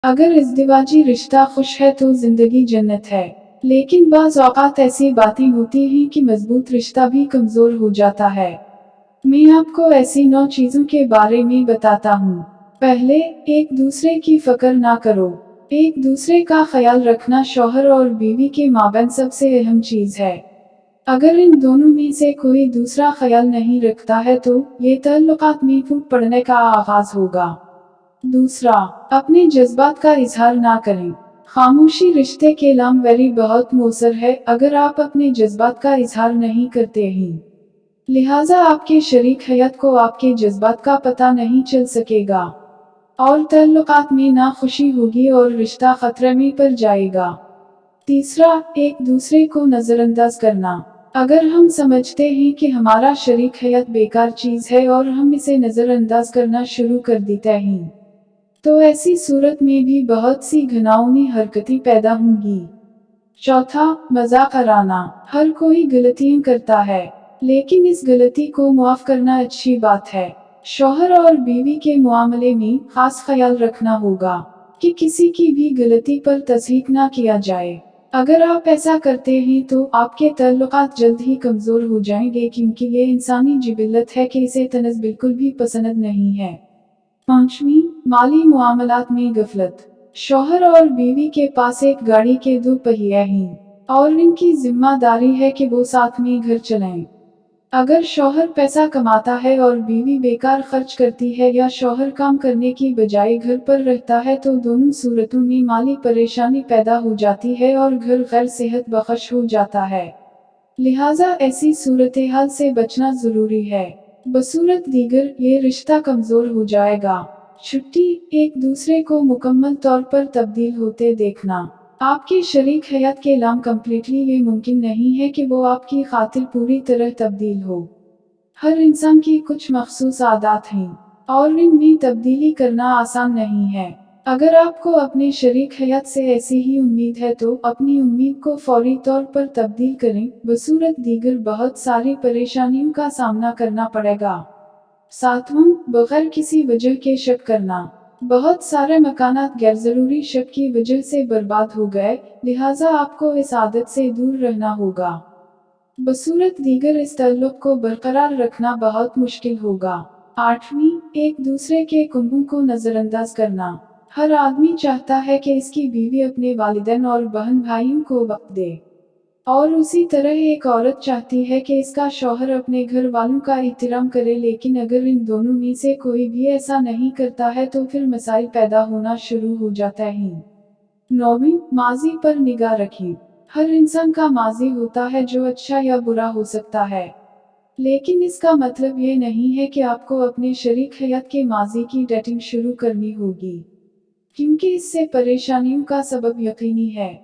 अगर इज़्दिवाजी रिश्ता खुश है तो जिंदगी जन्नत है, लेकिन बाज़ औक़ात ऐसी बातें होती हैं कि मजबूत रिश्ता भी कमज़ोर हो जाता है। मैं आपको ऐसी 9 चीज़ों के बारे में बताता हूँ। पहले, एक दूसरे की फ़िक्र ना करो। एक दूसरे का ख्याल रखना शौहर और बीवी के माबैन सबसे अहम चीज़ है। अगर इन दोनों में से कोई दूसरा ख्याल नहीं रखता है तो ये ताल्लुकात में फूट पड़ने का आगाज़ होगा। दूसरा, अपने जज्बात का इजहार ना करें। खामोशी रिश्ते के लामवरी बहुत मौसर है। अगर आप अपने जज्बात का इजहार नहीं करते हैं, लिहाजा आपके शरीक हयात को आपके जज्बात का पता नहीं चल सकेगा और ताल्लुकात में नाखुशी होगी और रिश्ता खतरे में पड़ जाएगा। तीसरा, एक दूसरे को नजरअंदाज करना। अगर हम समझते हैं कि हमारा शरीक हयात बेकार चीज है और हम इसे नजरअंदाज करना शुरू कर देते हैं, तो ऐसी सूरत में भी बहुत सी घिनौनी हरकतें पैदा होंगी। चौथा, मजाक उड़ाना। हर कोई गलतियां करता है, लेकिन इस गलती को माफ करना अच्छी बात है। शौहर और बीवी के मामले में खास ख्याल रखना होगा कि किसी की भी गलती पर तज़हीक ना किया जाए। अगर आप ऐसा करते हैं तो आपके ताल्लुकात जल्द ही कमजोर हो जाएंगे, क्योंकि ये इंसानी जिबिलत है कि इसे तनज़ बिल्कुल भी पसंद नहीं है। पांचवी, माली मामलात में गफलत। शौहर और बीवी के पास एक गाड़ी के 2 पहिए हैं और इनकी जिम्मेदारी है कि वो साथ में घर चलाएं। अगर शौहर पैसा कमाता है और बीवी बेकार खर्च करती है या शौहर काम करने की बजाय घर पर रहता है तो दोनों सूरतों में माली परेशानी पैदा हो जाती है और घर गैर सेहत बख्श हो जाता है। लिहाजा ऐसी सूरत-ए-हाल से बचना जरूरी है। बसूरत दीगर, ये रिश्ता कमजोर हो जाएगा। छुट्टी, एक दूसरे को मुकम्मल तौर पर तब्दील होते देखना। आपके शरीक हयात के लाम कम्प्लीटली ये मुमकिन नहीं है कि वो आपकी खातिर पूरी तरह तब्दील हो। हर इंसान की कुछ मखसूस आदत हैं और इनमें तब्दीली करना आसान नहीं है। अगर आपको अपने शरीक हयात से ऐसी ही उम्मीद है तो अपनी उम्मीद को फौरी तौर पर तब्दील करें, बसूरत दीगर बहुत सारी परेशानियों का सामना करना पड़ेगा। सातवां, बगैर किसी वजह के शक करना। बहुत सारे मकानात गैर जरूरी शक की वजह से बर्बाद हो गए, लिहाजा आपको इस आदत से दूर रहना होगा। बसूरत दीगर, इस ताल्लुक को बरकरार रखना बहुत मुश्किल होगा। आठवीं, एक दूसरे के कुंबों को नजरअंदाज करना। हर आदमी चाहता है कि इसकी बीवी अपने वालिदैन और बहन भाइयों को वक्त दे, और उसी तरह एक औरत चाहती है कि इसका शौहर अपने घर वालों का एहतराम करे, लेकिन अगर इन दोनों में से कोई भी ऐसा नहीं करता है तो फिर मसाइल पैदा होना शुरू हो जाता है। नौवीं, माजी पर निगाह रखें। हर इंसान का माजी होता है जो अच्छा या बुरा हो सकता है, लेकिन इसका मतलब ये नहीं है कि आपको अपने शरीक हयात के माजी की डेटिंग शुरू करनी होगी, क्योंकि इससे परेशानियों का सबब यकीनी है।